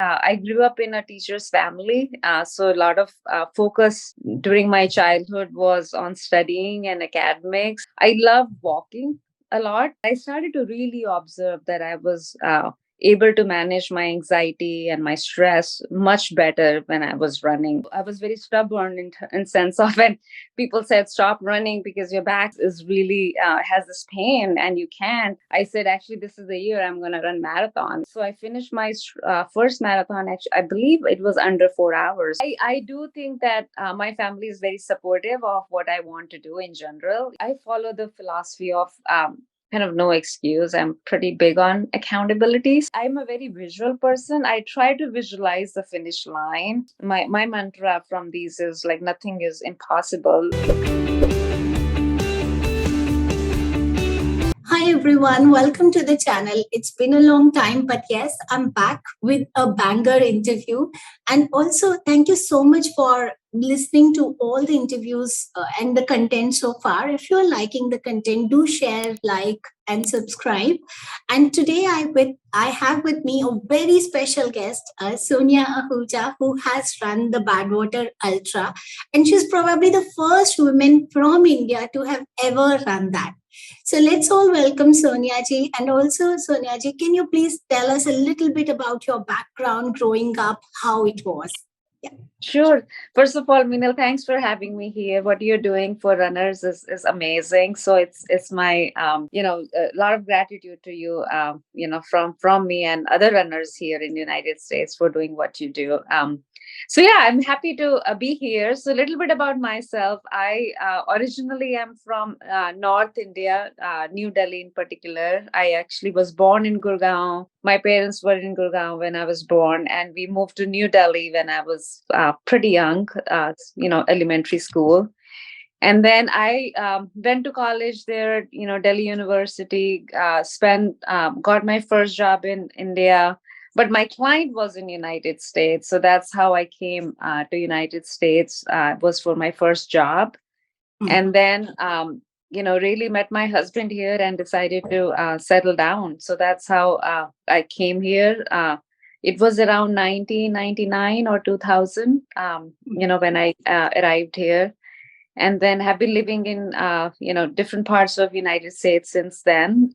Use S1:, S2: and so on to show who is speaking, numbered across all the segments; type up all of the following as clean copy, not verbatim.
S1: I grew up in a teacher's family, so a lot of focus during my childhood was on studying and academics. I love walking a lot. I started to really observe that I was able to manage my anxiety and my stress much better when I was running. I was very stubborn in sense of when people said stop running because your back is really has this pain and you can't. I said actually this is the year I'm going to run marathon. So I finished my first marathon. Actually, I believe it was under 4 hours. I do think that my family is very supportive of what I want to do in general. I follow the philosophy of kind of no excuse. I'm pretty big on accountabilities. I'm a very visual person. I try to visualize the finish line. My mantra from these is like nothing is impossible.
S2: Hi everyone, welcome to the channel. It's been a long time, but yes, I'm back with a banger interview. And also, thank you so much for listening to all the interviews and the content so far. If you're liking the content, do share, like, and subscribe. And today I have with me a very special guest, Sonia Ahuja, who has run the Badwater Ultra, and she's probably the first woman from India to have ever run that. So let's all welcome Sonia ji. And also, Sonia ji, can you please tell us a little bit about your background growing up, how it was? Yeah.
S1: Sure. First of all, Minal, thanks for having me here. What you're doing for runners is amazing. So it's my a lot of gratitude to you from me and other runners here in the United States for doing what you do. So yeah, I'm happy to be here. So a little bit about myself. I originally am from North India, New Delhi in particular. I actually was born in Gurgaon. My parents were in Gurgaon when I was born, and we moved to New Delhi when I was pretty young, elementary school. And then I went to college there, Delhi University, got my first job in India, but my client was in United States. So that's how I came to United States, was for my first job. And then, really met my husband here and decided to settle down. So that's how I came here. It was around 1999 or 2000, when I arrived here, and then have been living in different parts of United States since then.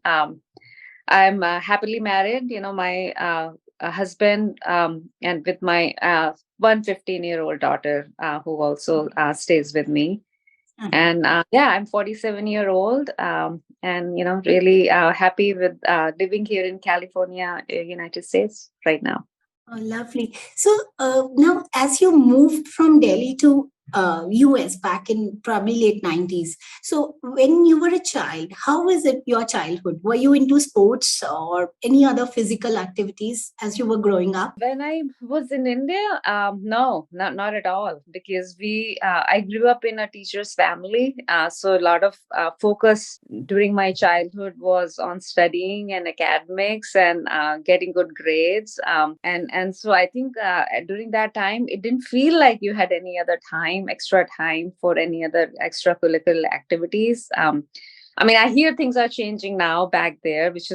S1: I'm happily married. My husband, and with my 115-year-old daughter, who also stays with me. And yeah, I'm 47-year-old, and really happy with living here in California, United States right now.
S2: Oh, lovely. So now, as you moved from Delhi to US back in probably late 90s, so when you were a child, how was it your childhood? Were you into sports or any other physical activities as you were growing up?
S1: When I was in India, no, not at all, because I grew up in a teacher's family, so a lot of focus during my childhood was on studying and academics and getting good grades, and so I think during that time it didn't feel like you had any other time, extra time for any other extracurricular activities. I mean, I hear things are changing now back there, which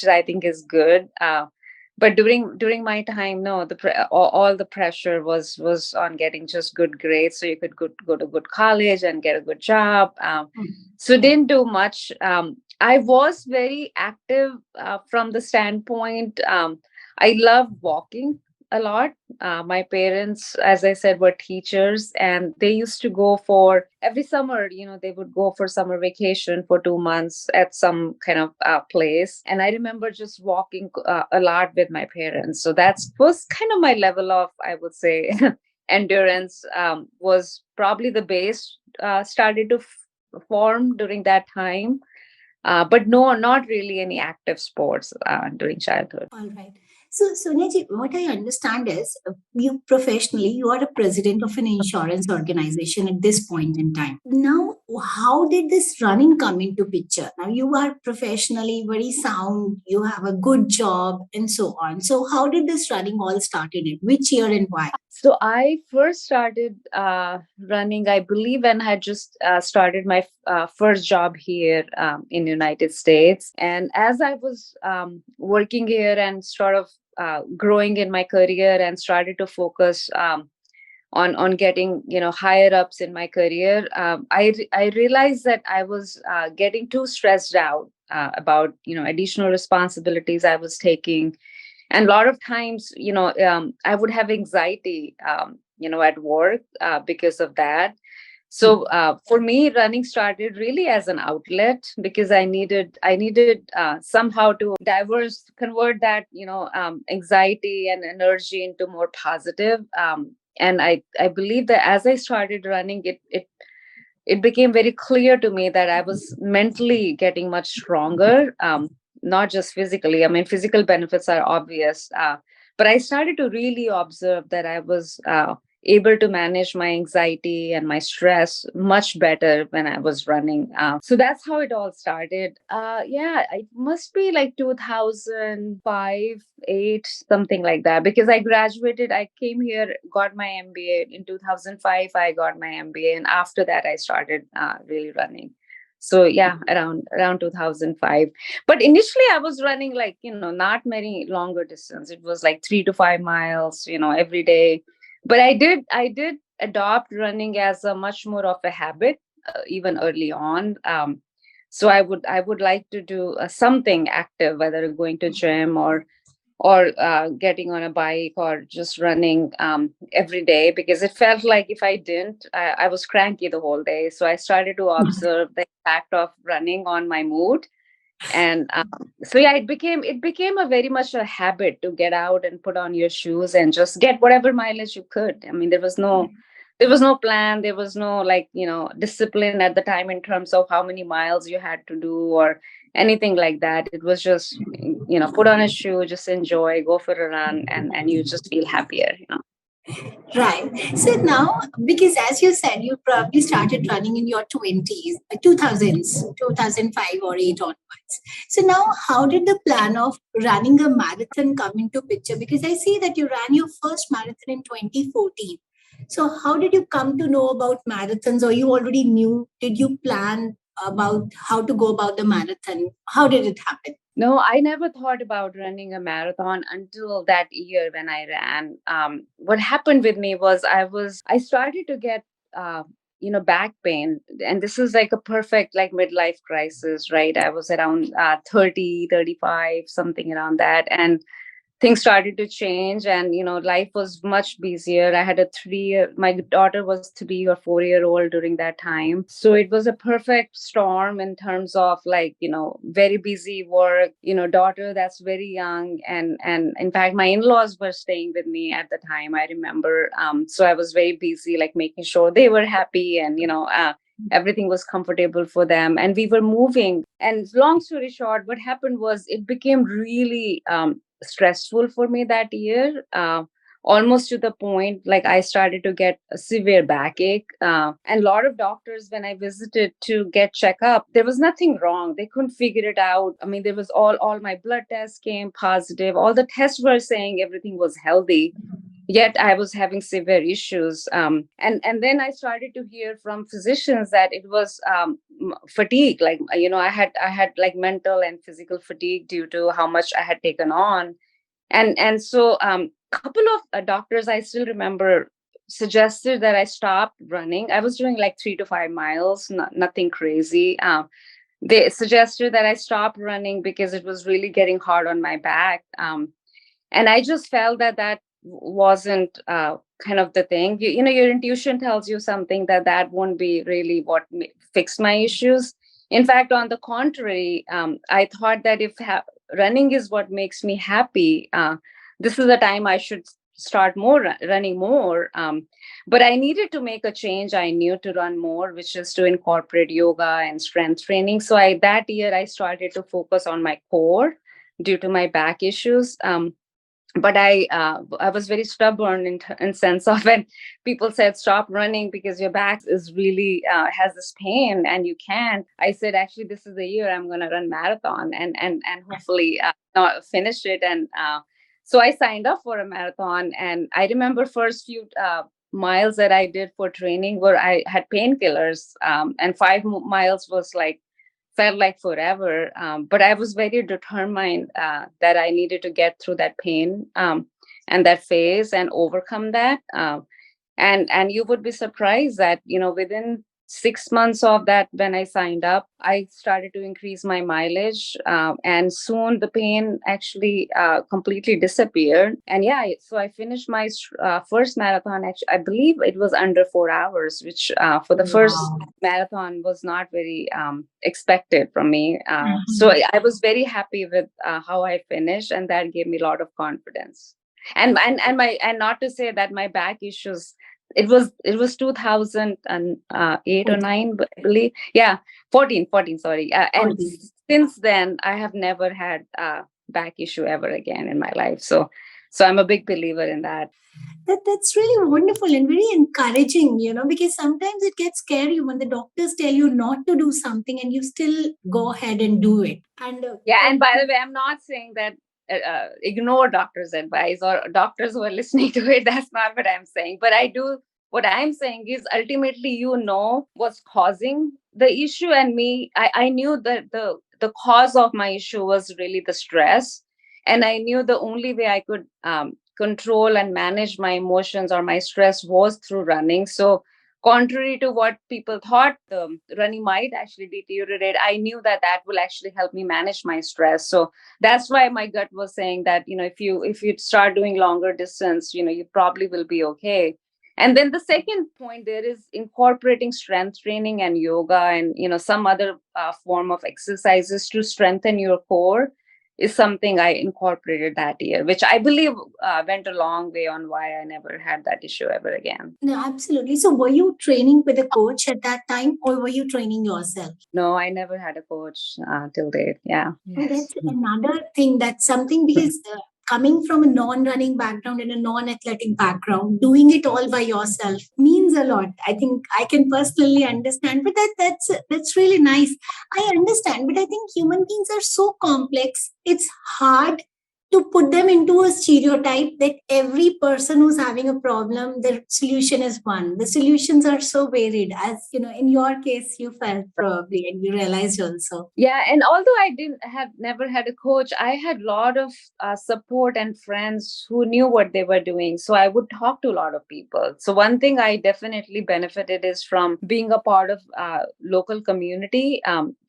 S1: I think is good. But during my time, no, all the pressure was on getting just good grades so you could go to good college and get a good job. So didn't do much. I was very active from the standpoint. I love walking a lot. My parents, as I said, were teachers, and they used to go for every summer. They would go for summer vacation for 2 months at some kind of place. And I remember just walking a lot with my parents. So that was kind of my level of, I would say, endurance. Was probably the base started to form during that time. But no, not really any active sports during childhood.
S2: All right. So, Sonia ji, what I understand is you professionally, you are a president of an insurance organization at this point in time. Now, how did this running come into picture? Now, you are professionally very sound, you have a good job, and so on. So, how did this running all started in which year and why?
S1: So I first started running, I believe, when I had just started my first job here in United States. And as I was working here and sort of growing in my career and started to focus on getting higher ups in my career, I realized that I was getting too stressed out about additional responsibilities I was taking, and a lot of times I would have anxiety at work because of that. So for me, running started really as an outlet because I needed somehow to diverse convert that anxiety and energy into more positive. And I believe that as I started running, it became very clear to me that I was mentally getting much stronger, not just physically. I mean, physical benefits are obvious, but I started to really observe that I was able to manage my anxiety and my stress much better when I was running. So that's how it all started. Yeah, it must be like 2005, 8, something like that, because I graduated. I came here, got my MBA in 2005. I got my MBA, and after that, I started really running. So yeah, around 2005. But initially, I was running like not many longer distance. It was like 3 to 5 miles, every day. But I did adopt running as a much more of a habit even early on. So I would like to do something active, whether going to gym or getting on a bike or just running every day, because it felt like if I didn't, I was cranky the whole day. So I started to observe the impact of running on my mood. And so yeah, it became a very much a habit to get out and put on your shoes and just get whatever mileage you could. I mean, there was no plan, there was no like discipline at the time in terms of how many miles you had to do or anything like that. It was just put on a shoe, just enjoy, go for a run, and you just feel happier.
S2: Right. So now, because as you said, you probably started running in your 20s, 2000s, 2005 or 8 onwards. So now, how did the plan of running a marathon come into picture? Because I see that you ran your first marathon in 2014. So how did you come to know about marathons, or you already knew? Did you plan about how to go about the marathon? How did it happen?
S1: No, I never thought about running a marathon until that year when I ran. What happened with me was I started to get back pain, and this is like a perfect like midlife crisis, right? I was around 30, 35, something around that, and things started to change, and life was much busier. I had a 3 year my daughter was 3 or 4 year old during that time, so it was a perfect storm in terms of like very busy work, daughter that's very young, and in fact my in-laws were staying with me at the time, I remember. So I was very busy like making sure they were happy, and everything was comfortable for them, and we were moving. And long story short, what happened was it became really stressful for me that year, almost to the point like I started to get a severe backache, and a lot of doctors, when I visited to get checkup, there was nothing wrong, they couldn't figure it out. I mean, there was all my blood tests came positive, all the tests were saying everything was healthy, yet I was having severe issues. And then I started to hear from physicians that it was fatigue, like I had like mental and physical fatigue due to how much I had taken on. And so couple of doctors I still remember suggested that I stop running. I was doing like 3 to 5 miles, nothing crazy. They suggested that I stop running because it was really getting hard on my back. And I just felt that wasn't kind of the thing. Your intuition tells you something that won't be really what fix my issues. In fact, on the contrary, I thought that if running is what makes me happy, this is the time I should start running more. But I needed to make a change. I knew to run more, which is to incorporate yoga and strength training. So that year I started to focus on my core due to my back issues. But I was very stubborn in sense of when people said stop running because your back is really has this pain and you can't. I said actually this is the year I'm going to run marathon and hopefully not finish it. And so I signed up for a marathon, and I remember first few miles that I did for training where I had painkillers, and 5 miles was like felt like forever. But I was very determined that I needed to get through that pain and that phase and overcome that. And you would be surprised that within 6 months of that, when I signed up, I started to increase my mileage, and soon the pain actually completely disappeared. And yeah, so I finished my first marathon. Actually, I believe it was under 4 hours, which for the first
S2: Wow.
S1: marathon was not very expected from me. So
S2: Mhm.
S1: I was very happy with how I finished, and that gave me a lot of confidence. And not to say that my back issues, it was 2008 or 9, but I believe, yeah, 14, sorry. And since then I have never had back issue ever again in my life. So I'm a big believer in that.
S2: That's really wonderful and very encouraging, because sometimes it gets scary when the doctors tell you not to do something and you still go ahead and do it. And
S1: Yeah, and by the way, I'm not saying that ignore doctors' advice or doctors who are listening to it. That's not what I'm saying. But I do. What I'm saying is ultimately, what's causing the issue, and me. I knew that the cause of my issue was really the stress, and I knew the only way I could control and manage my emotions or my stress was through running. So contrary to what people thought, the running might actually deteriorate, I knew that that will actually help me manage my stress. So that's why my gut was saying that if you start doing longer distance, you probably will be okay. And then the second point there is incorporating strength training and yoga and some other form of exercises to strengthen your core is something I incorporated that year, which I believe went a long way on why I never had that issue ever again.
S2: no, absolutely. So, were you training with a coach at that time, or were you training yourself?
S1: No, I never had a coach till date. Yeah.
S2: And
S1: Yes.
S2: that's another thing. That's something because coming from a non-running background and a non-athletic background, doing it all by yourself means a lot. I think I can personally understand, but that's really nice. I understand, but I think human beings are so complex. It's hard to put them into a stereotype that every person who's having a problem, their solution is one. The solutions are so varied, as in your case, you felt probably and you realized also.
S1: Yeah, and although I didn't have never had a coach, I had a lot of support and friends who knew what they were doing. So I would talk to a lot of people. So one thing I definitely benefited is from being a part of local community,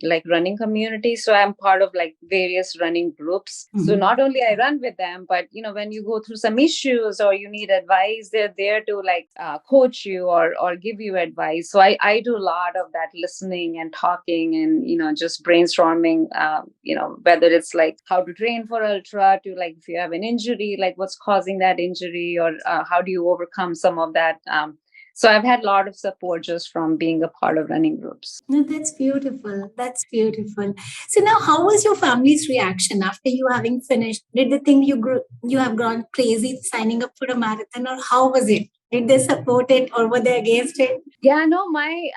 S1: like running community. So I'm part of like various running groups. So
S2: Mhm.
S1: not only I run with them, but when you go through some issues or you need advice, they're there to like coach you or give you advice. So I do a lot of that listening and talking and just brainstorming, whether it's like how to train for ultra, to like if you have an injury, like what's causing that injury, or how do you overcome some of that. So I've had a lot of support just from being a part of running groups.
S2: No, that's beautiful. That's beautiful. So now, how was your family's reaction after you having finished? Did they think you have gone crazy signing up for a marathon, or how was it? Did they support it, or were they against it?
S1: Yeah, no, my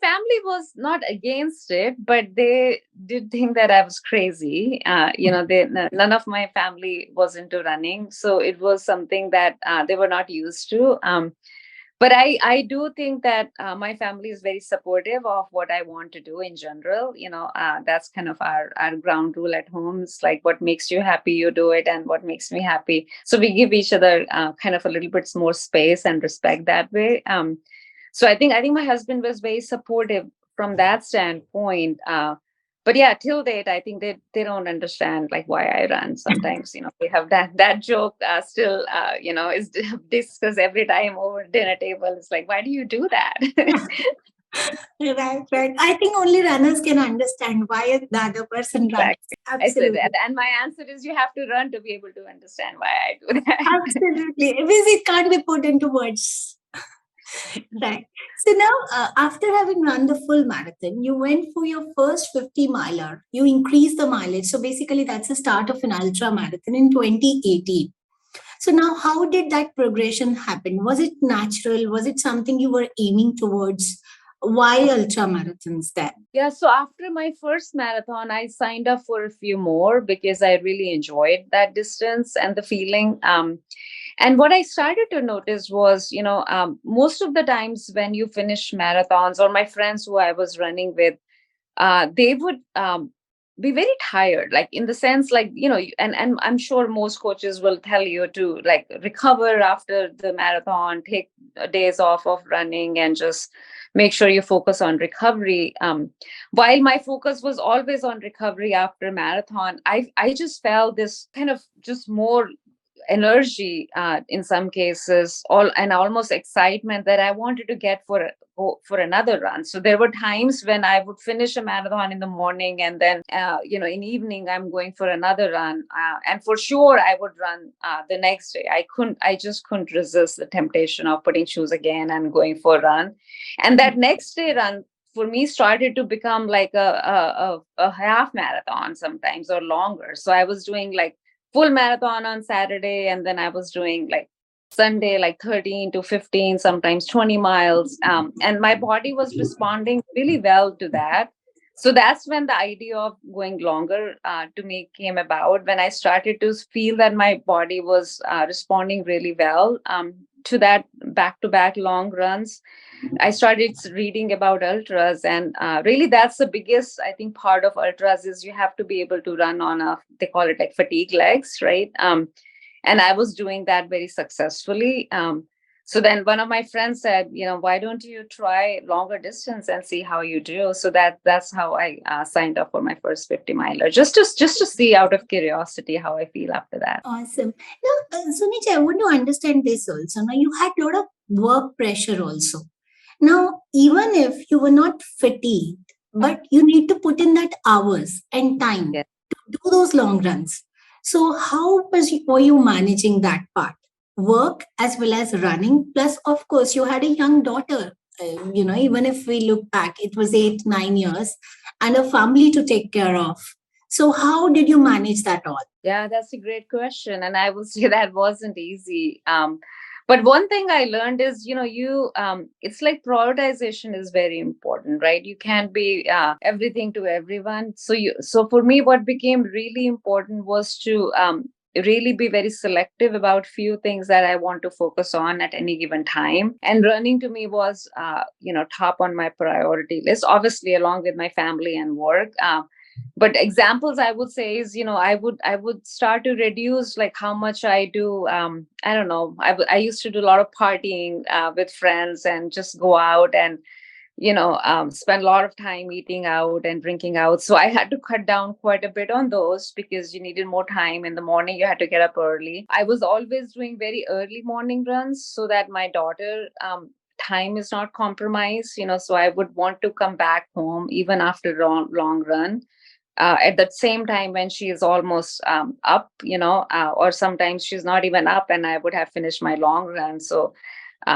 S1: family was not against it, but they did think that I was crazy. None of my family was into running, so it was something that they were not used to. But I do think that my family is very supportive of what I want to do in general. That's kind of our ground rule at home. It's like what makes you happy, you do it, and what makes me happy. So we give each other kind of a little bit more space and respect that way. So I think my husband was very supportive from that standpoint. But yeah, till date, I think they don't understand like why I run. Sometimes we have that joke still is discussed every time over dinner table. It's like, why do you do that?
S2: Right, right. I think only runners can understand why the other person runs.
S1: Exactly. I said that,
S2: Absolutely.
S1: and my answer is you have to run to be able to understand why I do that.
S2: Absolutely. Because it can't be put into words. Right. So now, after having run the full marathon, you went for your first 50 miler. You increased the mileage. So basically, that's the start of an ultra marathon in 2018. So now, how did that progression happen? Was it natural? Was it something you were aiming towards? Why ultra marathons then?
S1: Yeah, so after my first marathon, I signed up for a few more because I really enjoyed that distance and the feeling. And what I started to notice was, most of the times when you finish marathons, or my friends who I was running with, they would be very tired, like in the sense, like, and I'm sure most coaches will tell you to like recover after the marathon, take days off of running, and just make sure you focus on recovery. While my focus was always on recovery after marathon, I just felt this kind of just more energy in some cases, all and almost excitement that I wanted to get for another run. So there were times when I would finish a marathon in the morning, and then in evening I'm going for another run, and for sure I would run the next day. I just couldn't resist the temptation of putting shoes again and going for a run. And that next day run for me started to become like a half marathon sometimes, or longer. So I was doing like full marathon on Saturday, and then I was doing like Sunday, like 13 to 15, sometimes 20 miles. And my body was responding really well to that. So that's when the idea of going longer to me came about, when I started to feel that my body was responding really well to that back to back long runs. I started reading about ultras, and really that's the biggest, I think, part of ultras is you have to be able to run on they call it like fatigue legs, right? And I was doing that very successfully. So then one of my friends said, why don't you try longer distance and see how you do? So that's how I signed up for my first 50 miler, just to see out of curiosity how I feel after that.
S2: Awesome. Now, Sunita, I want to understand this also. Now, you had a lot of work pressure also. Now, even if you were not fatigued, but you need to put in that hours and time
S1: Yeah.
S2: to do those long runs. So, how were you managing that part? Work as well as running. Plus, of course, you had a young daughter. Even if we look back, it was 8, 9 years and a family to take care of. So, how did you manage that all?
S1: Yeah, that's a great question. And I will say that wasn't easy. But one thing I learned is, it's like prioritization is very important, right? You can't be everything to everyone. So for me, what became really important was to really be very selective about few things that I want to focus on at any given time. And running to me was, top on my priority list, obviously along with my family and work. But examples I would say is, I would start to reduce like how much I do. I don't know, I used to do a lot of partying with friends, and just go out and spend a lot of time eating out and drinking out. So I had to cut down quite a bit on those, because you needed more time in the morning. You had to get up early. I was always doing very early morning runs so that my daughter time is not compromised. So I would want to come back home even after a long run at the same time when she is almost up, or sometimes she's not even up, and I would have finished my long run. So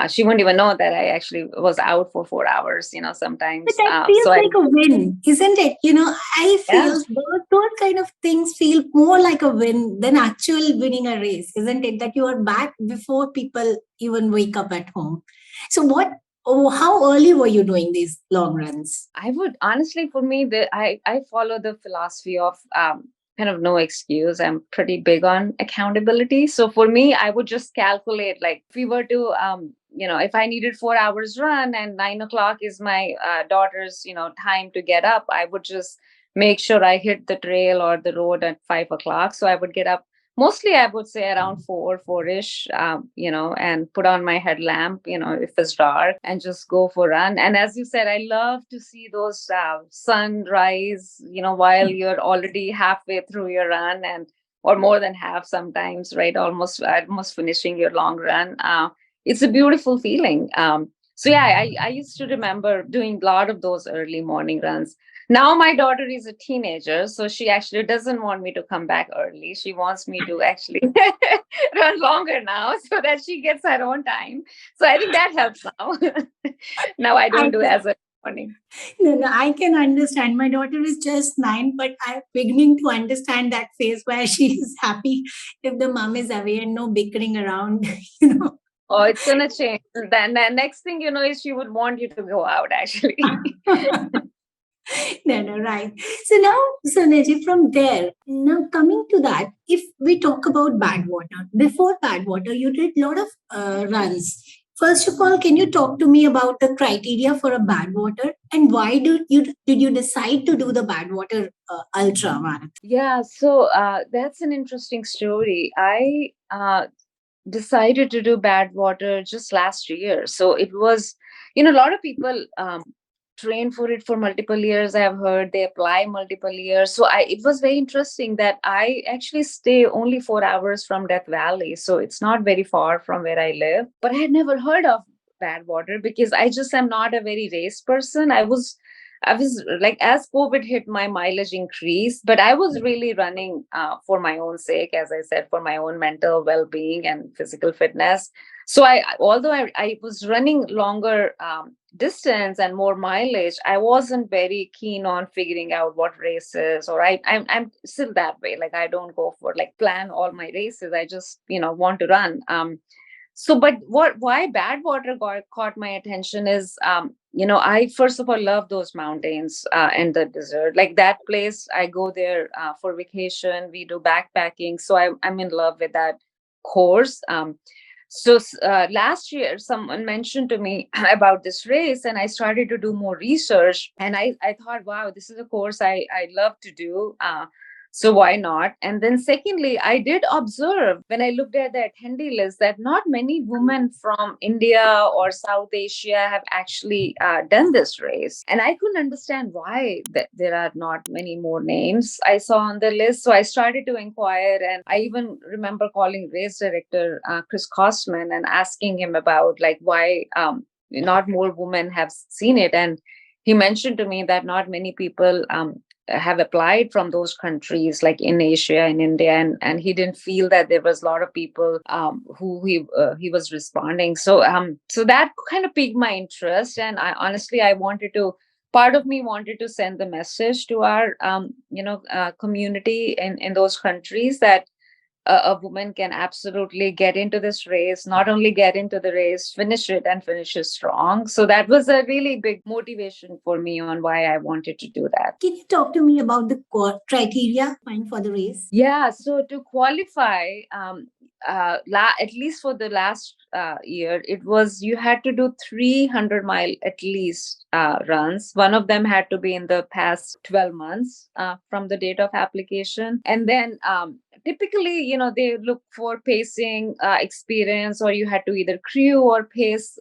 S1: she wouldn't even know that I actually was out for 4 hours,
S2: But
S1: sometimes.
S2: that
S1: So
S2: feels
S1: I,
S2: like a win, isn't it? I
S1: yeah.
S2: feel those kind of things feel more like a win than actual winning a race, isn't it? That you are back before people even wake up at home. So how early were you doing these long runs?
S1: I would honestly, for me, I follow the philosophy of kind of no excuse. I'm pretty big on accountability. So for me, I would just calculate, like if we were to, if I needed 4 hours run and 9 o'clock is my daughter's, time to get up, I would just make sure I hit the trail or the road at 5 o'clock. So I would get up. Mostly, I would say around 4ish, and put on my headlamp, if it's dark, and just go for a run. And as you said, I love to see those sunrise, while you're already halfway through your run, and or more than half sometimes, right? Almost finishing your long run. It's a beautiful feeling. So yeah, I used to remember doing a lot of those early morning runs. Now my daughter is a teenager, so she actually doesn't want me to come back early. She wants me to actually run longer now so that she gets her own time. So I think that helps now. Now I
S2: I
S1: don't do as a morning.
S2: No, I can understand. My daughter is just 9, but I'm beginning to understand that phase where she is happy if the mom is away and no bickering around, you know.
S1: Oh, it's gonna change. Then the next thing you know is she would want you to go out actually.
S2: No, right. So now, Sonaji, from there, now coming to that, if we talk about Badwater, before Badwater, you did a lot of runs. First of all, can you talk to me about the criteria for a Badwater and why did you decide to do the Badwater Ultra Marathon?
S1: Yeah, so that's an interesting story. I decided to do Badwater just last year. So it was, a lot of people train for it for multiple years. I have heard they apply multiple years. So it was very interesting that I actually stay only 4 hours from Death Valley. So it's not very far from where I live. But I had never heard of Badwater because I just am not a very race person. I was like, as COVID hit, my mileage increased, but I was really running for my own sake, as I said, for my own mental well being and physical fitness. So although I was running longer distance and more mileage, I wasn't very keen on figuring out what races, or I'm still that way. Like, I don't go for like plan all my races. I just, want to run. So but why Badwater caught my attention is, I first of all love those mountains and the desert. Like, that place, I go there for vacation. We do backpacking, so I'm in love with that course. Last year someone mentioned to me about this race, and I started to do more research, and I thought, wow, this is a course I love to do. So why not? And then secondly, I did observe when I looked at the attendee list that not many women from India or South Asia have actually done this race. And I couldn't understand why there are not many more names I saw on the list. So I started to inquire, and I even remember calling race director Chris Costman and asking him about like why not more women have seen it. And he mentioned to me that not many people have applied from those countries, like in Asia and India, and he didn't feel that there was a lot of people who he was responding. So that kind of piqued my interest, and I wanted to. Part of me wanted to send the message to our community in those countries that a woman can absolutely get into this race, not only get into the race, finish it and finish it strong. So that was a really big motivation for me on why I wanted to do that.
S2: Can you talk to me about the criteria fine for the race?
S1: Yeah, so to qualify, at least for the last year, it was you had to do 300-mile at least runs. One of them had to be in the past 12 months from the date of application. And then typically, they look for pacing experience, or you had to either crew or pace.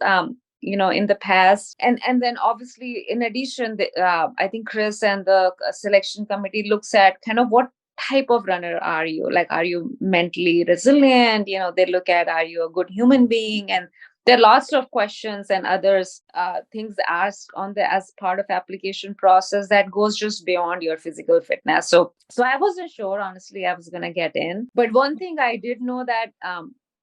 S1: In the past, and then obviously, in addition, I think Chris and the selection committee looks at kind of what type of runner are you. Like, are you mentally resilient? They look at, are you a good human being? And there are lots of questions and others things asked on the as part of application process that goes just beyond your physical fitness. So I wasn't sure, honestly, I was going to get in. But one thing I did know that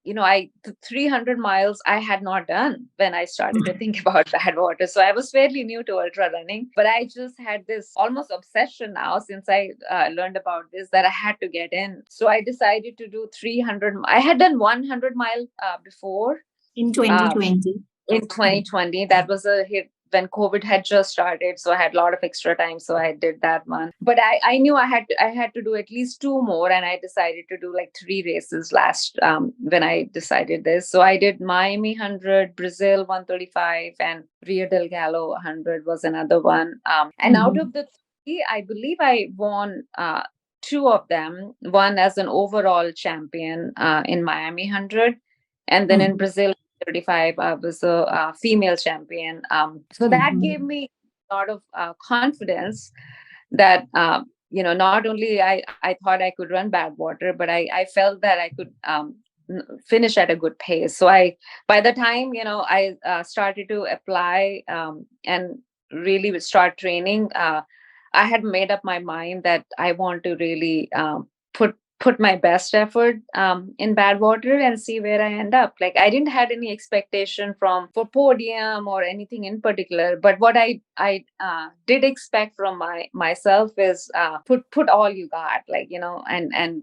S1: the 300 miles I had not done when I started to think about Badwater. So I was fairly new to ultra running, but I just had this almost obsession now since I learned about this that I had to get in. So I decided to do 300. I had done 100-mile before
S2: In
S1: um,
S2: 2020.
S1: in 2020. That was a hit when COVID had just started, so I had a lot of extra time, so I did that one. But I knew I had to do at least two more, and I decided to do like three races last when I decided this. So I did Miami 100, Brazil 135, and Rio del Gallo 100 was another one. And out of the three, I believe I won two of them. One as an overall champion in Miami 100, and then in Brazil 35, I was a female champion. So that gave me a lot of confidence that, not only I thought I could run Badwater, but I felt that I could finish at a good pace. So by the time, I started to apply and really would start training, I had made up my mind that I want to really put my best effort in Badwater and see where I end up. Like, I didn't had any expectation for podium or anything in particular, but what I did expect from myself is put all you got, like, and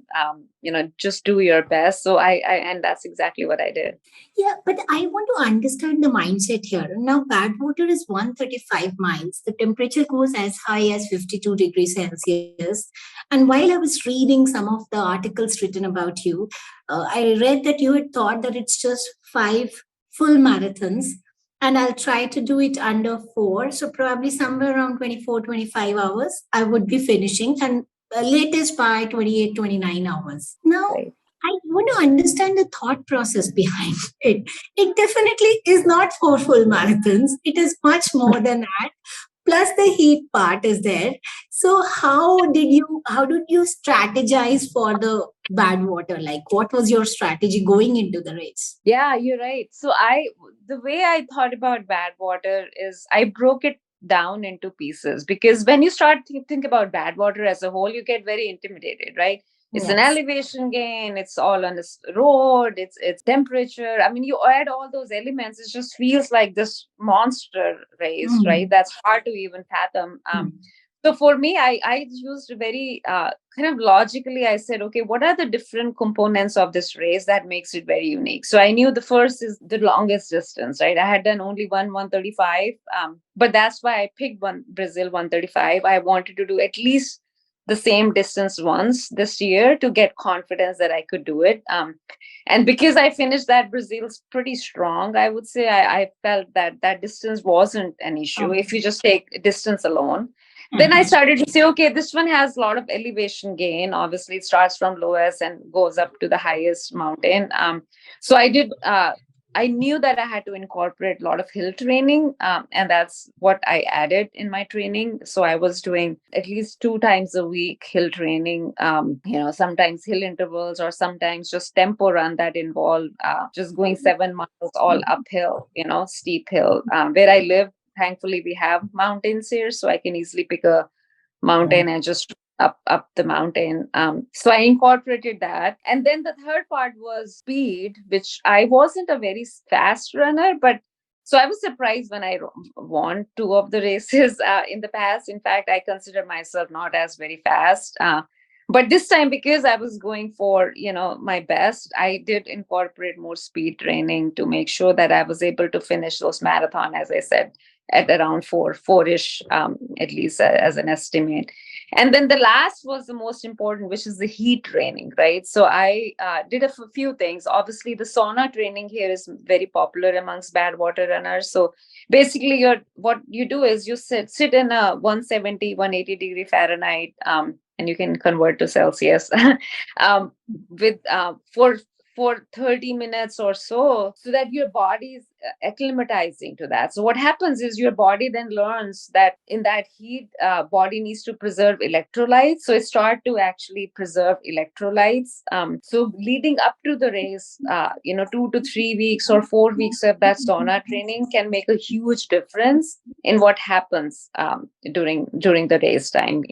S1: just do your best. So I and that's exactly what I did.
S2: Yeah, but I want to understand the mindset here. Now, Badwater is 135 miles. The temperature goes as high as 52 degrees Celsius. And while I was reading some of the articles written about you, I read that you had thought that it's just full marathons, and I'll try to do it under 4. So probably somewhere around 24, 25 hours, I would be finishing, and latest by 28, 29 hours. Now,
S1: Right.
S2: I want to understand the thought process behind it. It definitely is not for full marathons. It is much more than that. Plus the heat part is there. So how did you strategize for the bad water? Like what was your strategy going into the race?
S1: Yeah, you're right. So the way I thought about bad water is I broke it down into pieces, because when you start to think about bad water as a whole, you get very intimidated, right? It's an
S2: Yes.
S1: elevation gain. It's all on this road. It's temperature. I mean, you add all those elements. It just feels like this monster race, right?
S2: Mm.
S1: That's hard to even fathom.
S2: Mm.
S1: So for me, I used very kind of logically, I said, okay, what are the different components of this race that makes it very unique? So I knew the first is the longest distance, right? I had done only 135, but that's why I picked one Brazil 135. I wanted to do at least the same distance once this year to get confidence that I could do it. And because I finished that Brazil's pretty strong, I would say I felt that that distance wasn't an issue
S2: Okay.
S1: if you just take distance alone. Then I
S2: Mhm.
S1: started to say, okay, this one has a lot of elevation gain. Obviously, it starts from lowest and goes up to the highest mountain. So I knew that I had to incorporate a lot of hill training, and that's what I added in my training. So I was doing at least 2 times a week hill training. Sometimes hill intervals, or sometimes just tempo run that involve just going 7 miles all uphill, steep hill. Where I live, thankfully we have mountains here, so I can easily pick a mountain and just up the mountain. So I incorporated that. And then the third part was speed, which I wasn't a very fast runner, but so I was surprised when I won 2 of the races in the past. In fact, I consider myself not as very fast. But this time, because I was going for my best, I did incorporate more speed training to make sure that I was able to finish those marathon, as I said, at around four-ish, at least as an estimate. And then the last was the most important, which is the heat training, right? So I did a few things. Obviously, the sauna training here is very popular amongst bad water runners. So basically, what you do is you sit in a 170, 180-degree Fahrenheit, and you can convert to Celsius, with for 30 minutes or so that your body is acclimatizing to that. So what happens is your body then learns that in that heat, body needs to preserve electrolytes. So it start to actually preserve electrolytes. So leading up to the race, 2 to 3 weeks or 4 weeks of that sauna training can make a huge difference in what happens during the race time.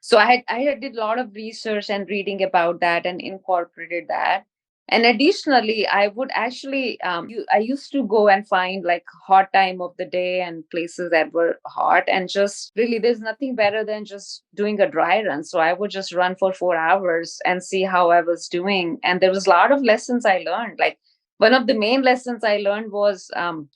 S1: So I did a lot of research and reading about that and incorporated that. And additionally, I would actually, I used to go and find like hot time of the day and places that were hot, and just really, there's nothing better than just doing a dry run. So I would just run for 4 hours and see how I was doing. And there was a lot of lessons I learned. Like one of the main lessons I learned was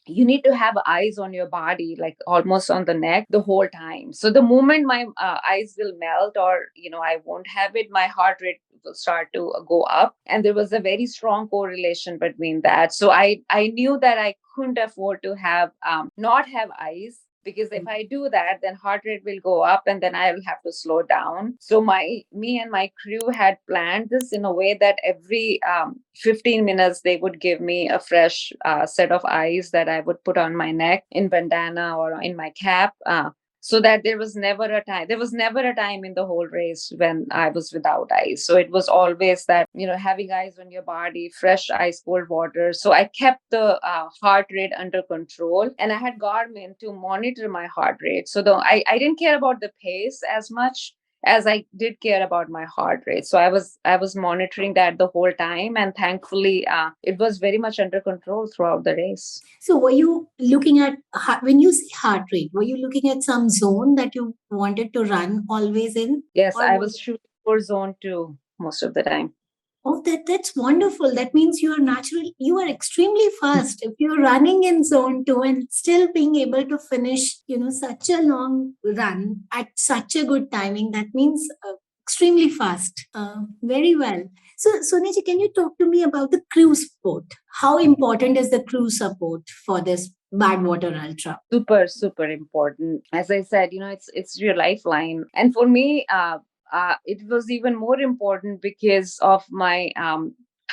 S1: you need to have eyes on your body, like almost on the neck the whole time. So the moment my eyes will melt, or I won't have it, my heart rate will start to go up. And there was a very strong correlation between that. So I knew that I couldn't afford to have not have eyes, because if I do that, then heart rate will go up and then I will have to slow down. So me and my crew had planned this in a way that every 15 minutes they would give me a fresh set of eyes that I would put on my neck in bandana or in my cap. So that there was never a time in the whole race when I was without ice. So it was always that, having ice on your body, fresh ice cold water. So I kept the heart rate under control, and I had Garmin to monitor my heart rate. So I didn't care about the pace as much as I did care about my heart rate. So I was monitoring that the whole time, and thankfully it was very much under control throughout the race.
S2: So were you looking at when you say heart rate? Were you looking at some zone that you wanted to run always in,
S1: Yes,
S2: or
S1: I
S2: was
S1: was shooting for zone 2 most of the time.
S2: Oh, that's wonderful. That means you are extremely fast. If you're running in zone 2 and still being able to finish, such a long run at such a good timing, that means extremely fast. Very well. So, Sonia, can you talk to me about the crew support? How important is the crew support for this Badwater Ultra?
S1: Super, super important. As I said, it's your lifeline. And for me, it was even more important because of my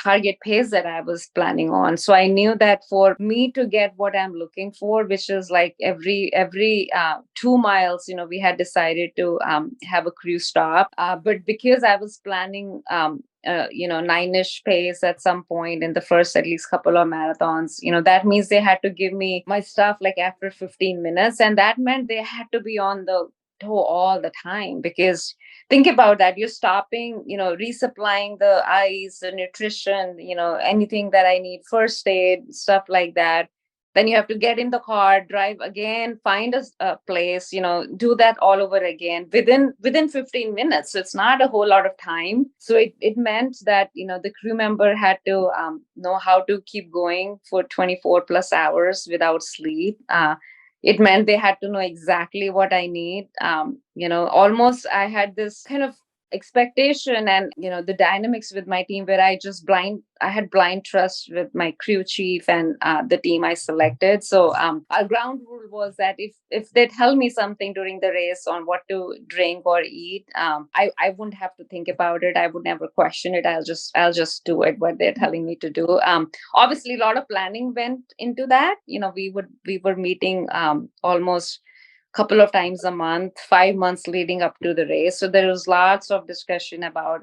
S1: target pace that I was planning on. So I knew that for me to get what I'm looking for, which is like every 2 miles, we had decided to have a crew stop. But because I was planning 9ish pace at some point in the first at least couple of marathons, that means they had to give me my stuff like after 15 minutes. And that meant they had to be on the toe all the time, because think about that, you're stopping, resupplying the ice, the nutrition, anything that I need, first aid, stuff like that. Then you have to get in the car, drive again, find a place, do that all over again within 15 minutes. So it's not a whole lot of time. So it meant that the crew member had to know how to keep going for 24 plus hours without sleep. It meant they had to know exactly what I need. Almost I had this kind of expectation and the dynamics with my team, where I had blind trust with my crew chief and the team I selected. So our ground rule was that if they tell me something during the race on what to drink or eat, I wouldn't have to think about it. I would never question it. I'll just do it what they're telling me to do. Obviously a lot of planning went into that. We were meeting almost couple of times a month, 5 months leading up to the race. So there was lots of discussion about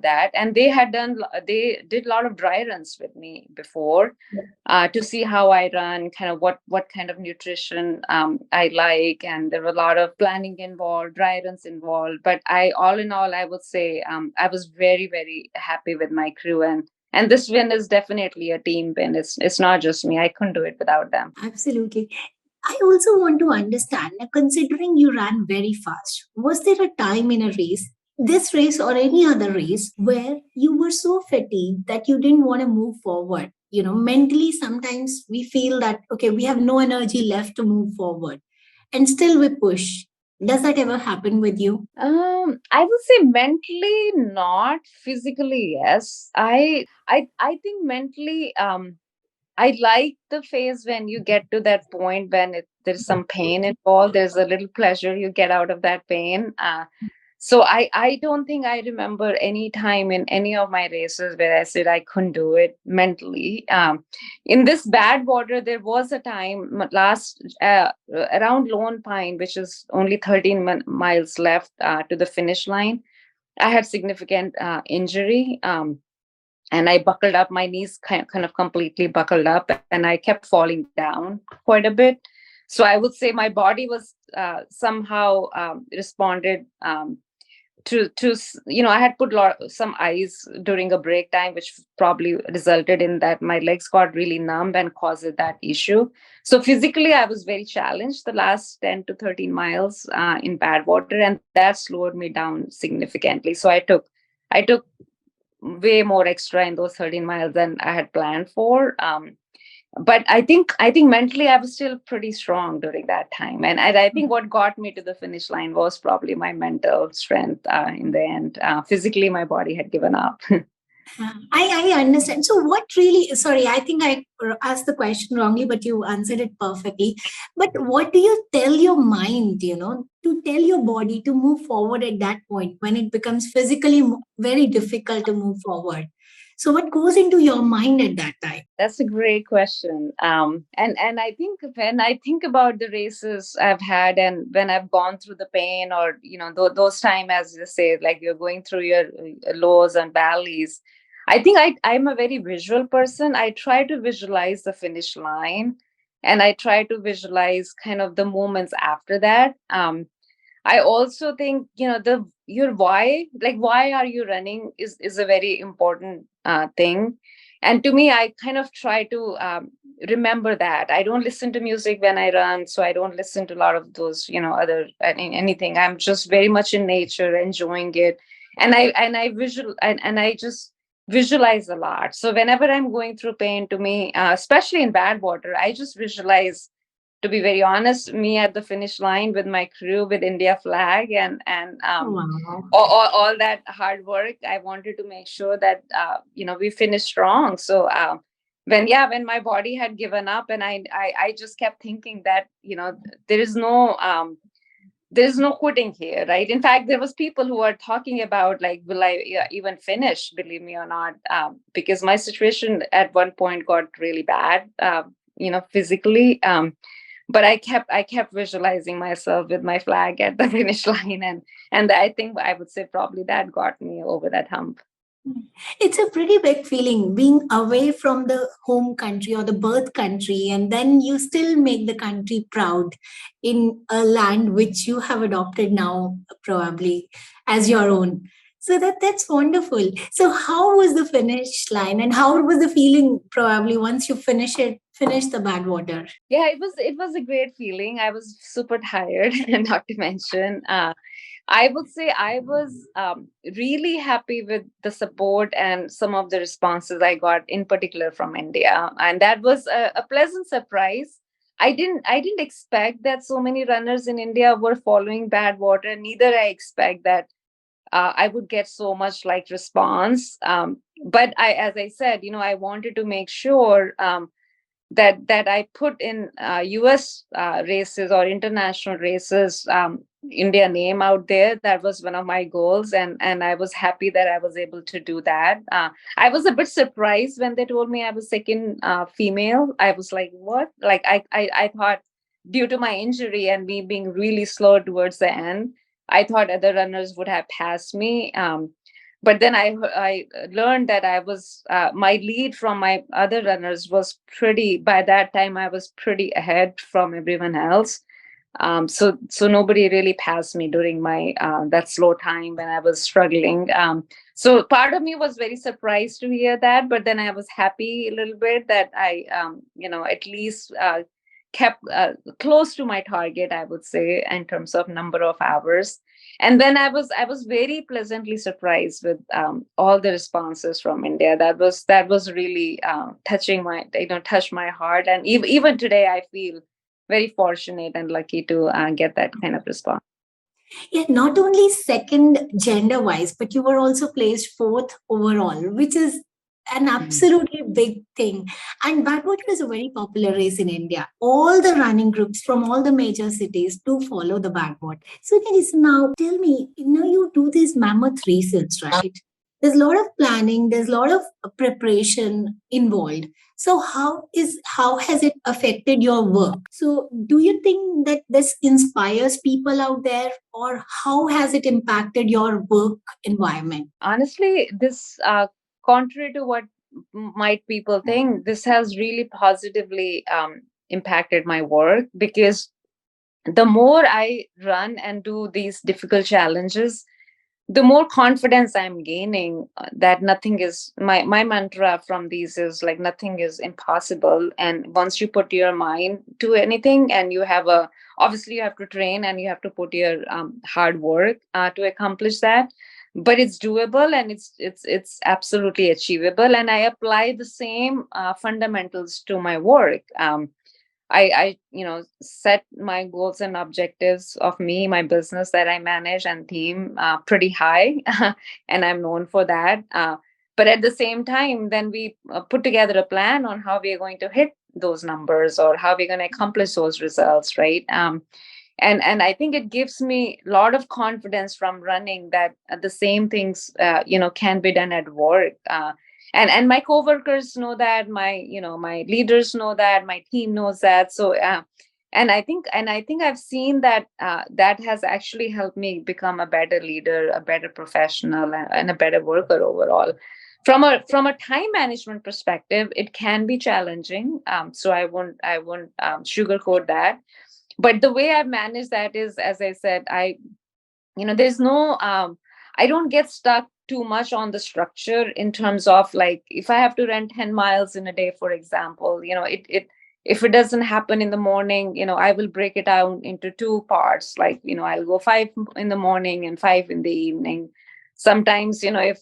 S1: that. And they did a lot of dry runs with me before, to see how I run, kind of what kind of nutrition I like. And there were a lot of planning involved, dry runs involved. But all in all, I would say I was very, very happy with my crew. And this win is definitely a team win. It's not just me. I couldn't do it without them.
S2: Absolutely. I also want to understand, now, considering you ran very fast, was there a time in a race, this race or any other race, where you were so fatigued that you didn't want to move forward? Mentally, sometimes we feel that, okay, we have no energy left to move forward, and still we push. Does that ever happen with you?
S1: I would say mentally not, physically yes. I think mentally, I like the phase when you get to that point when there's some pain involved. There's a little pleasure you get out of that pain. So I don't think I remember any time in any of my races where I said I couldn't do it mentally. In this bad water, there was a time last around Lone Pine, which is only 13 miles left to the finish line. I had significant injury. And I buckled up, my knees kind of completely buckled up, and I kept falling down quite a bit. So I would say my body was somehow responded I had put some ice during a break time, which probably resulted in that my legs got really numb and caused that issue. So physically I was very challenged the last 10 to 13 miles in bad water, and that slowed me down significantly. So I took way more extra in those 13 miles than I had planned for. But I think mentally I was still pretty strong during that time, and I think what got me to the finish line was probably my mental strength. In the end, physically my body had given up.
S2: I understand. So, what really, sorry, I think I asked the question wrongly, but you answered it perfectly. But what do you tell your mind, to tell your body to move forward at that point when it becomes physically very difficult to move forward? So, what goes into your mind at that time?
S1: That's a great question. And I think when I think about the races I've had, and when I've gone through the pain, or those time, as you say, like you're going through your lows and valleys, I think I'm a very visual person. I try to visualize the finish line, and I try to visualize kind of the moments after that. I also think the your why, like why are you running, is a very important thing. And to me, I kind of try to remember that. I don't listen to music when I run, so I don't listen to a lot of those other anything. I'm just very much in nature, enjoying it, and I just visualize a lot. So whenever I'm going through pain, to me, especially in bad water, I just visualize to be very honest, me at the finish line with my crew with India flag and
S2: Wow.
S1: all that hard work. I wanted to make sure that we finished strong. So when my body had given up, and I just kept thinking that there is no there's no quitting here, right? In fact, there was people who were talking about like, will I even finish, believe me or not, because my situation at one point got really bad, physically. But I kept visualizing myself with my flag at the finish line, and I think I would say probably that got me over that hump.
S2: It's a pretty big feeling being away from the home country or the birth country, and then you still make the country proud in a land which you have adopted now, probably as your own. So that's wonderful. So how was the finish line, and how was the feeling probably once you finish the bad water?
S1: Yeah, it was a great feeling. I was super tired, and not to mention, I would say I was really happy with the support and some of the responses I got, in particular from India, and that was a pleasant surprise. I didn't expect that so many runners in India were following bad water. Neither I expect that I would get so much like response. But as I said, I wanted to make sure. That I put in U.S. Races or international races, India name out there. That was one of my goals, and I was happy that I was able to do that. I was a bit surprised when they told me I was second female. I was like, what? Like I thought, due to my injury and me being really slow towards the end, I thought other runners would have passed me. But then I learned that I was my lead from my other runners was pretty. By that time, I was pretty ahead from everyone else. So nobody really passed me during my that slow time when I was struggling. So part of me was very surprised to hear that, but then I was happy a little bit that I at least kept close to my target, I would say, in terms of number of hours. And then I was very pleasantly surprised with all the responses from India. That was really touched my heart, and even today I feel very fortunate and lucky to get that kind of response.
S2: Yeah, not only second gender wise, but you were also placed fourth overall, which is an absolutely big thing. And Badwater is a very popular race in India. All the running groups from all the major cities do follow the Badwater. So, guys, now tell me, you do these mammoth races, right? There's a lot of planning, there's a lot of preparation involved. So how has it affected your work? So do you think that this inspires people out there, or how has it impacted your work environment?
S1: Honestly, this contrary to what might people think, this has really positively impacted my work, because the more I run and do these difficult challenges, the more confidence I'm gaining, that nothing is my mantra from these is like nothing is impossible. And once you put your mind to anything, and you have a obviously you have to train and you have to put your hard work to accomplish that, but it's doable, and it's absolutely achievable. And I apply the same fundamentals to my work. I set my goals and objectives of me, my business that I manage and team pretty high, and I'm known for that. But at the same time, then we put together a plan on how we are going to hit those numbers, or how we're going to accomplish those results, right? And I think it gives me a lot of confidence from running that the same things can be done at work. And my coworkers know that, my leaders know that, my team knows that. So and I think I've seen that that has actually helped me become a better leader, a better professional, and a better worker overall. From a time management perspective, it can be challenging. So I won't sugarcoat that. But the way I manage that is, as I said, there's no I don't get stuck too much on the structure, in terms of like, if I have to run 10 miles in a day, for example, it if it doesn't happen in the morning, I will break it down into two parts. Like, I'll go 5 in the morning and 5 in the evening. Sometimes, if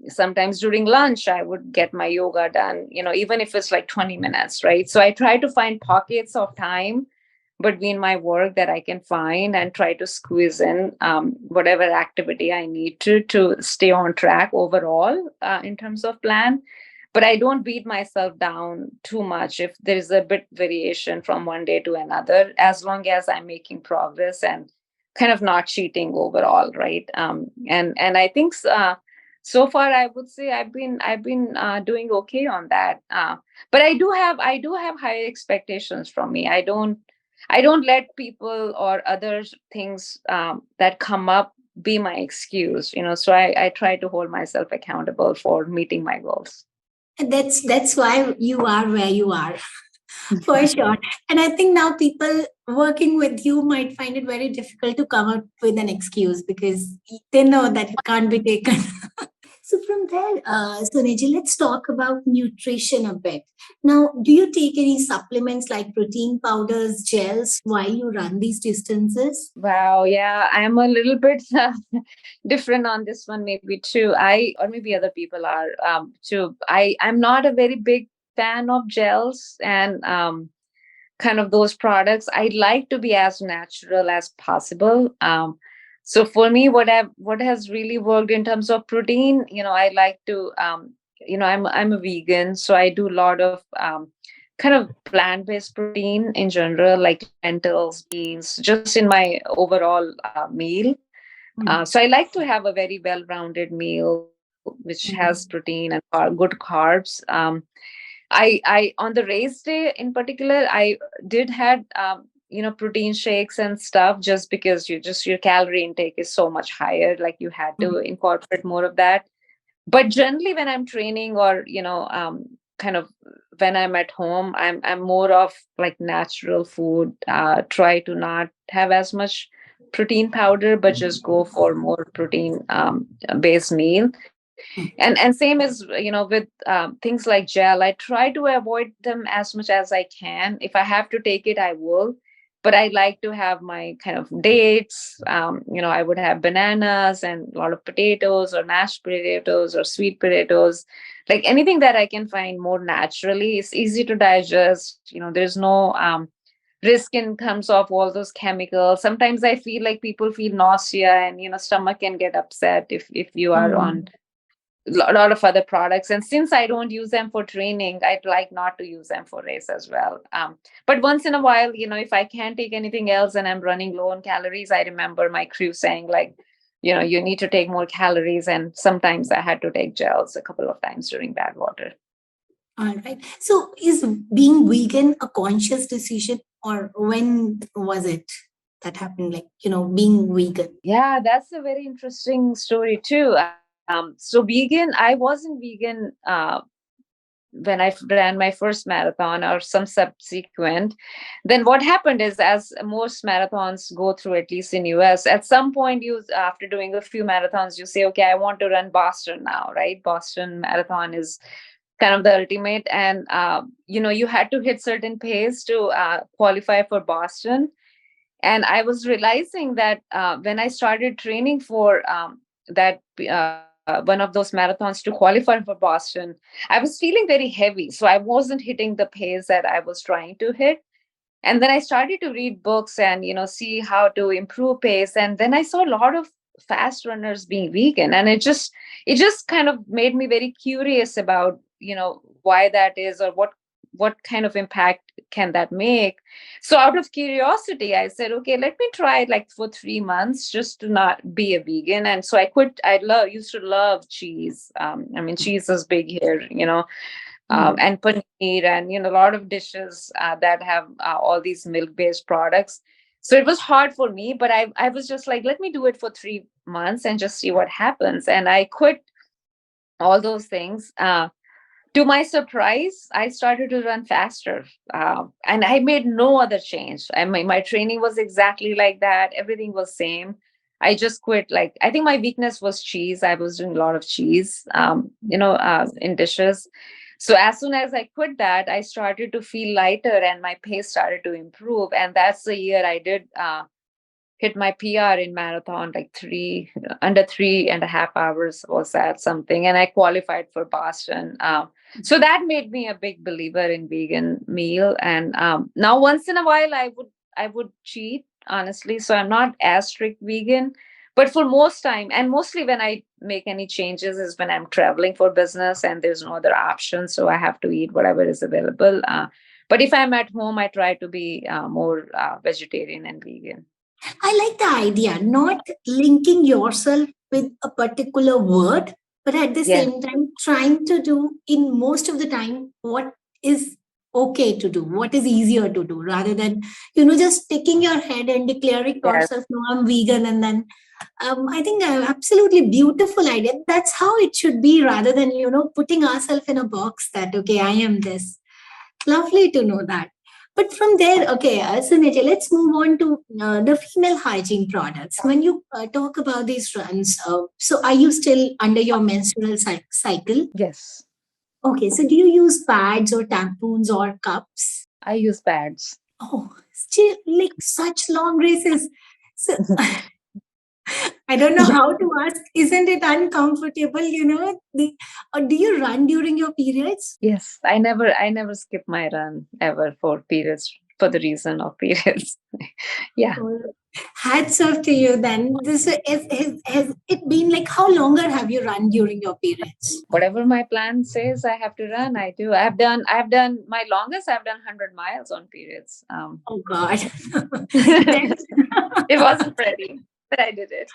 S1: sometimes during lunch I would get my yoga done, even if it's like 20 minutes, right? So I try to find pockets of time between my work that I can find and try to squeeze in whatever activity I need to stay on track overall in terms of plan. But I don't beat myself down too much if there is a bit variation from one day to another, as long as I'm making progress and kind of not cheating overall, right? And I think so far I would say I've been doing okay on that. But I do have higher expectations from me. I don't let people or others things that come up be my excuse, so I try to hold myself accountable for meeting my goals.
S2: And that's why you are where you are. For sure. And I think now people working with you might find it very difficult to come up with an excuse because they know that it can't be taken. So from there, Suneji, let's talk about nutrition a bit. Now, do you take any supplements like protein powders, gels while you run these distances?
S1: Wow, yeah, I'm a little bit different on this one, maybe too. Or maybe other people are too. I'm not a very big fan of gels and kind of those products. I like to be as natural as possible. So for me, what has really worked in terms of protein, I like to, I'm a vegan, so I do a lot of kind of plant-based protein in general, like lentils, beans, just in my overall meal.
S2: Mm,
S1: So I like to have a very well-rounded meal which has protein and good carbs. I on the race day in particular, I did had protein shakes and stuff, just because your calorie intake is so much higher, like you had to
S2: mm,
S1: incorporate more of that. But generally when I'm training, or kind of when I'm at home, I'm more of like natural food. Try to not have as much protein powder, but just go for more protein based meal. And same as with things like gel, I try to avoid them as much as I can. If I have to take it, I will. But I like to have my kind of dates. I would have bananas and a lot of potatoes, or mashed potatoes, or sweet potatoes, like anything that I can find more naturally. It's easy to digest. There's no risk in terms of all those chemicals. Sometimes I feel like people feel nausea, and stomach can get upset if you are on
S2: mm.
S1: a lot of other products. And since I don't use them for training, I'd like not to use them for race as well. But once in a while, if I can't take anything else and I'm running low on calories, I remember my crew saying, like, you need to take more calories. And sometimes I had to take gels a couple of times during Badwater.
S2: All right. So is being vegan a conscious decision, or when was it that happened? Like, being vegan.
S1: Yeah, that's a very interesting story too. So vegan, I wasn't vegan when I ran my first marathon or some subsequent. Then what happened is, as most marathons go through, at least in US, at some point, you after doing a few marathons, you say, okay, I want to run Boston now, right? Boston Marathon is kind of the ultimate. And you had to hit certain pace to qualify for Boston. And I was realizing that when I started training for that one of those marathons to qualify for Boston, I was feeling very heavy. So I wasn't hitting the pace that I was trying to hit. And then I started to read books and see how to improve pace. And then I saw a lot of fast runners being vegan, and it just kind of made me very curious about why that is, or what kind of impact can that make. So out of curiosity, I said, okay, let me try it like for 3 months, just to not be a vegan. And so I quit. Used to love cheese. I mean, cheese is big here,
S2: Mm,
S1: and paneer, and a lot of dishes that have all these milk based products. So it was hard for me, but I was just like, let me do it for 3 months and just see what happens. And I quit all those things. To my surprise, I started to run faster, and I made no other change. My training was exactly like that. Everything was same. I just quit. Like, I think my weakness was cheese. I was doing a lot of cheese, in dishes. So as soon as I quit that, I started to feel lighter, and my pace started to improve. And that's the year I did hit my PR in marathon, like under 3.5 hours was that something, and I qualified for Boston. So that made me a big believer in vegan meal. And now once in a while, would cheat, honestly. So I'm not as strict vegan. But for most time, and mostly when I make any changes is when I'm traveling for business and there's no other option. So I have to eat whatever is available. But if I'm at home, I try to be more vegetarian and vegan.
S2: I like the idea, not linking yourself with a particular word, but at the
S1: Yeah.
S2: same time, trying to do in most of the time what is okay to do, what is easier to do, rather than, just sticking your head and declaring
S1: Yes.
S2: yourself, no, I'm vegan. And then I think absolutely beautiful idea. That's how it should be, rather than, putting ourselves in a box that, okay, I am this. Lovely to know that. But from there, okay, Sunitya, let's move on to the female hygiene products. When you talk about these runs, so are you still under your menstrual cycle?
S1: Yes.
S2: Okay, so do you use pads or tampons or cups?
S1: I use pads.
S2: Oh, still like such long races. So I don't know how to ask. Isn't it uncomfortable? Or do you run during your periods?
S1: Yes, I never skip my run ever for periods for the reason of periods. Yeah.
S2: Oh, hats off to you then. This has it been like, how longer have you run during your periods?
S1: Whatever my plan says I have to run, I do. I've done my longest, I've done 100 miles on periods.
S2: Oh God. that's
S1: It wasn't pretty, but I did it.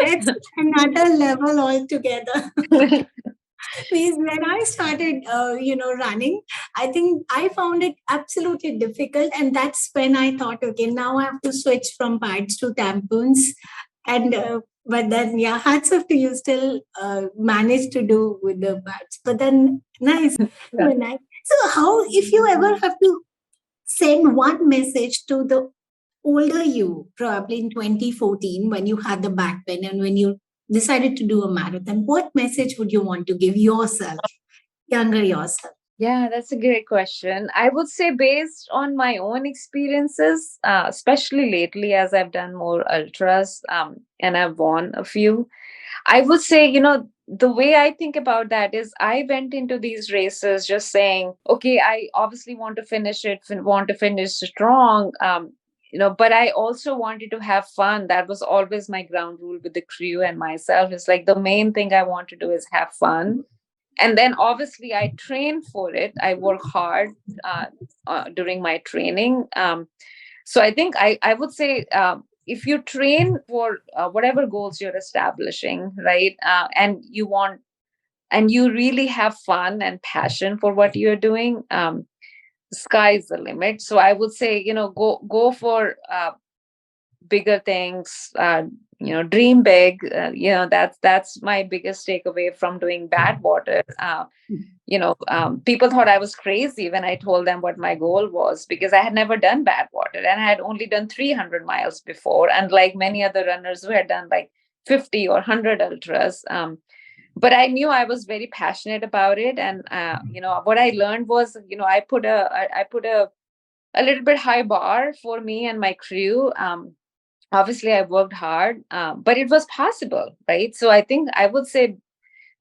S2: that's another level altogether. Because when I started, running, I think I found it absolutely difficult, and that's when I thought, okay, now I have to switch from pads to tampons, and but then yeah, hats off to you. Still managed to do with the pads, but then nice,
S1: Yeah.
S2: very nice. So, how if you ever have to send one message to the older you, probably in 2014 when you had the back pain and when you decided to do a marathon, what message would you want to give yourself, younger yourself?
S1: Yeah, that's a great question. I would say, based on my own experiences, especially lately, as I've done more ultras and I've won a few, I would say, the way I think about that is I went into these races just saying, okay, I obviously want to finish it, want to finish strong, but I also wanted to have fun. That was always my ground rule with the crew and myself. It's like the main thing I want to do is have fun. And then obviously I train for it. I work hard uh, during my training. So I think I would say, if you train for whatever goals you're establishing, right, and you really have fun and passion for what you're doing, sky's the limit. So I would say, go for bigger things. Dream big. That's my biggest takeaway from doing Badwater. People thought I was crazy when I told them what my goal was, because I had never done Badwater and I had only done 300 miles before, unlike many other runners who had done like 50 or 100 ultras. But I knew I was very passionate about it, and what I learned was, I put a little bit high bar for me and my crew. Obviously, I worked hard, but it was possible, right? So I think I would say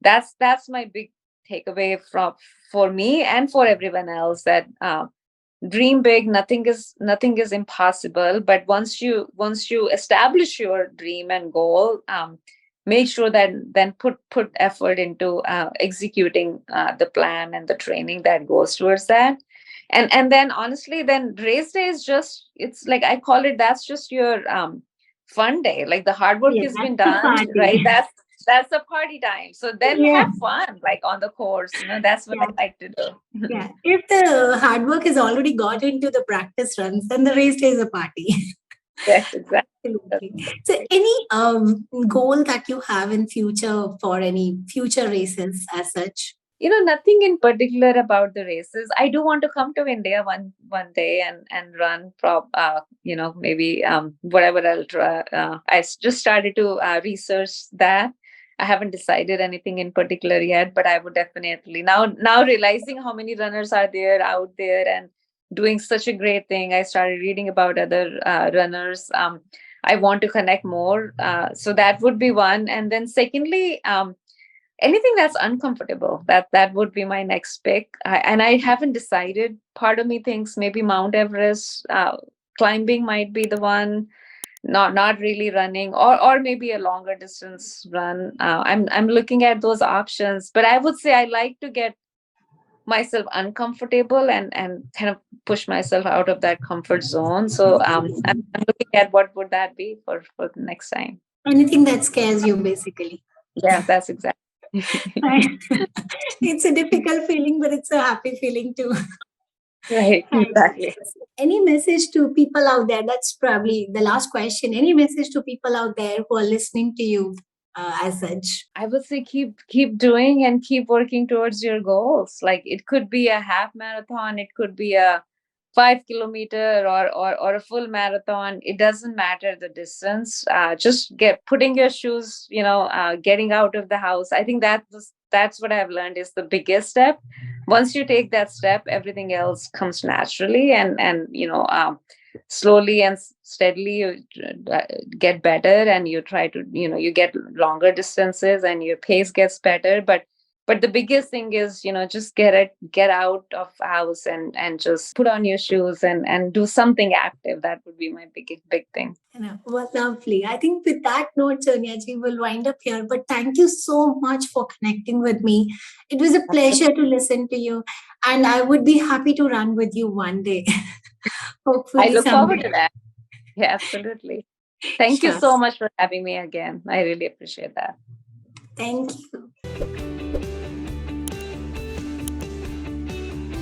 S1: that's my big takeaway from for me and for everyone else, that dream big. Nothing is impossible, but once you establish your dream and goal, make sure that then put effort into executing the plan and the training that goes towards that. And then honestly, then race day is just, it's like I call it, that's just your fun day. Like the hard work
S2: Yeah,
S1: has
S2: that's
S1: been
S2: the
S1: done,
S2: party.
S1: right? That's the party time. So then
S2: Yeah,
S1: have fun, like on the course. That's what
S2: yeah,
S1: I like to do.
S2: yeah. If the hard work has already got into the practice runs, then the race day is a party.
S1: Yes, exactly.
S2: Absolutely. So, any goal that you have in future for any future races as such?
S1: Nothing in particular about the races. I do want to come to India one day and run maybe whatever ultra. Just started to research that. I haven't decided anything in particular yet, but I would definitely, now realizing how many runners are there out there and doing such a great thing. I started reading about other runners. I want to connect more, so that would be one. And then secondly, anything that's uncomfortable, that would be my next pick. And I haven't decided. Part of me thinks maybe Mount Everest, climbing might be the one, not really running, or maybe a longer distance run. I'm looking at those options, but I would say I like to get myself uncomfortable and kind of push myself out of that comfort zone. So I'm looking at what would that be for the next time.
S2: Anything that scares you, basically.
S1: Yeah, that's exactly.
S2: Right. It's a difficult feeling, but it's a happy feeling too.
S1: Right,
S2: Right.
S1: exactly.
S2: Any message to people out there? That's probably the last question. Any message to people out there who are listening to you as such?
S1: I would say keep doing and keep working towards your goals. Like it could be a half marathon, it could be a 5 kilometer or a full marathon. It doesn't matter the distance. Just get putting your shoes, getting out of the house. I think that's what I've learned is the biggest step. Once you take that step, everything else comes naturally, and slowly and steadily you get better, and you try to, you get longer distances and your pace gets better. But the biggest thing is, just get out of house and just put on your shoes and do something active. That would be my big thing.
S2: Well, lovely. I think with that note, Sonia ji, we'll wind up here. But thank you so much for connecting with me. It was a pleasure to listen to you, and I would be happy to run with you one day.
S1: I
S2: Hopefully,
S1: look forward
S2: someday.
S1: to that. Yeah, absolutely. Thank you
S2: Sure.
S1: so much for having me again. I really appreciate that.
S2: Thank you.